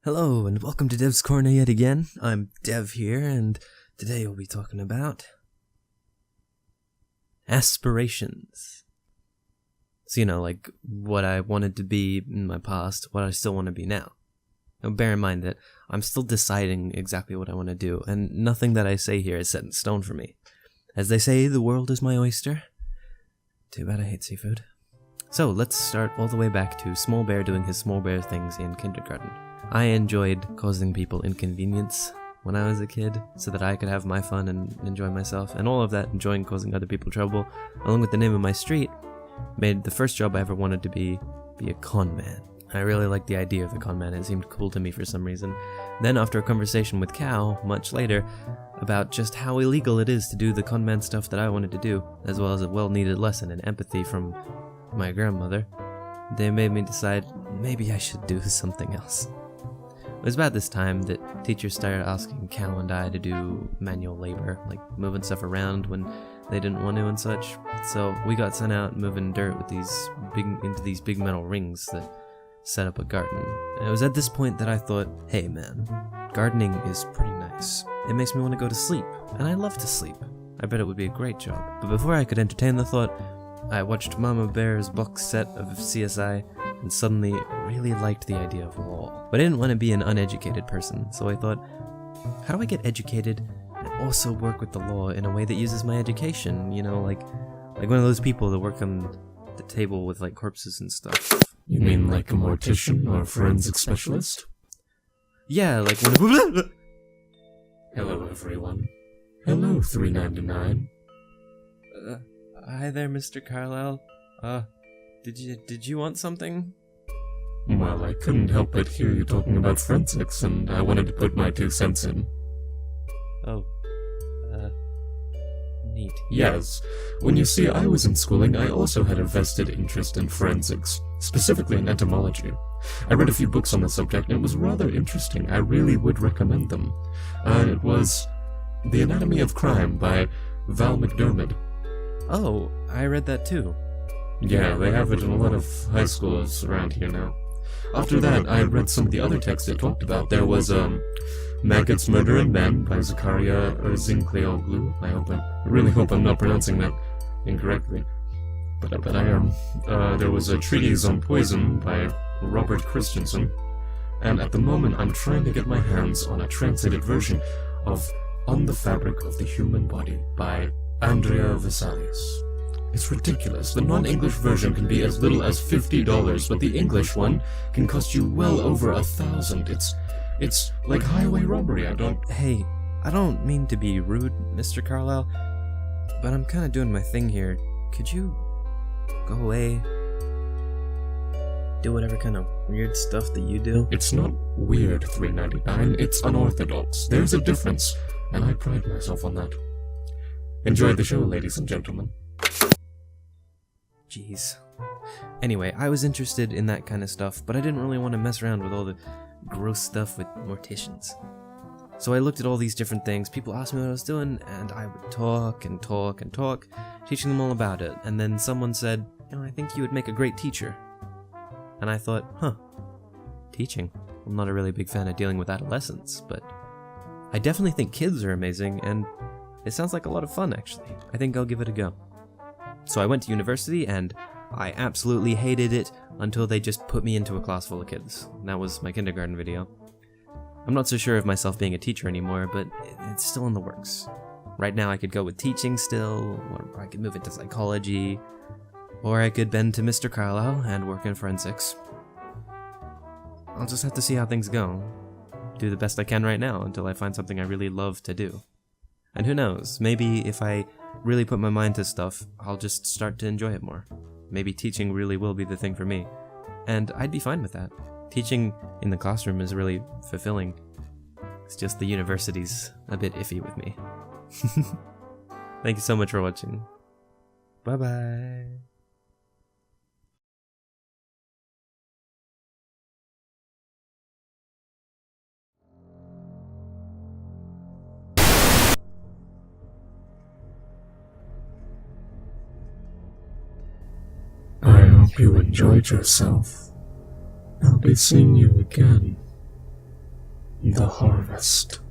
Hello, and welcome to Dev's Corner yet again. I'm Dev here, and today we'll be talking about aspirations. So, like what I wanted to be in my past, what I still want to be now. Now, bear in mind that I'm still deciding exactly what I want to do, and nothing that I say here is set in stone for me. As they say, the world is my oyster. Too bad I hate seafood. So, let's start all the way back to Small Bear doing his Small Bear things in kindergarten. I enjoyed causing people inconvenience when I was a kid, so that I could have my fun and enjoy myself, and all of that, enjoying causing other people trouble, along with the name of my street, made the first job I ever wanted to be a con man. I really liked the idea of the con man, it seemed cool to me for some reason. Then after a conversation with Cal, much later, about just how illegal it is to do the con man stuff that I wanted to do, as well as a well-needed lesson in empathy from my grandmother, they made me decide maybe I should do something else. It was about this time that teachers started asking Cal and I to do manual labor, like moving stuff around when they didn't want to and such. So we got sent out moving dirt with into these big metal rings that set up a garden. And it was at this point that I thought, hey man, gardening is pretty nice. It makes me want to go to sleep, and I love to sleep. I bet it would be a great job. But before I could entertain the thought, I watched Mama Bear's box set of CSI and suddenly really liked the idea of law. But I didn't want to be an uneducated person, so I thought, how do I get educated and also work with the law in a way that uses my education? Like one of those people that work on the table with like corpses and stuff. You mean like a mortician or a forensic specialist? Yeah, like one. Hello everyone. Hello 399. Hi there, Mr. Carlisle. Did you want something? Well, I couldn't help but hear you talking about forensics, and I wanted to put my 2 cents in. Oh, neat. Yes. When you see, I was in schooling, I also had a vested interest in forensics, specifically in entomology. I read a few books on the subject, and it was rather interesting. I really would recommend them. It was The Anatomy of Crime by Val McDermid. Oh, I read that too. Yeah, they have it in a lot of high schools around here now. After that, I read some of the other texts it talked about. There was, Maggots, Murder and Men by Zakaria Erzinkleoglu. I really hope I'm not pronouncing that incorrectly. But I am. There was a treatise on poison by Robert Christensen. And at the moment, I'm trying to get my hands on a translated version of On the Fabric of the Human Body by Andrea Vesalius. It's ridiculous. The non-English version can be as little as $50, but the English one can cost you well over 1,000. It's like highway robbery. Hey, I don't mean to be rude, Mr. Carlisle, but I'm kind of doing my thing here. Could you go away? Do whatever kind of weird stuff that you do? It's not weird, 399. It's unorthodox. There's a difference, and I pride myself on that. Enjoy the show, ladies and gentlemen. Jeez. Anyway, I was interested in that kind of stuff, but I didn't really want to mess around with all the gross stuff with morticians. So I looked at all these different things, people asked me what I was doing, and I would talk and talk and talk, teaching them all about it, and then someone said, I think you would make a great teacher. And I thought, teaching? I'm not a really big fan of dealing with adolescents, but I definitely think kids are amazing, and it sounds like a lot of fun, actually. I think I'll give it a go. So I went to university, and I absolutely hated it until they just put me into a class full of kids. That was my kindergarten video. I'm not so sure of myself being a teacher anymore, but it's still in the works. Right now I could go with teaching still, or I could move into psychology, or I could bend to Mr. Carlisle and work in forensics. I'll just have to see how things go. Do the best I can right now until I find something I really love to do. And who knows, maybe if I really put my mind to stuff, I'll just start to enjoy it more. Maybe teaching really will be the thing for me. And I'd be fine with that. Teaching in the classroom is really fulfilling. It's just the university's a bit iffy with me. Thank you so much for watching. Bye-bye. I hope you enjoyed yourself. I'll be seeing you again. The harvest.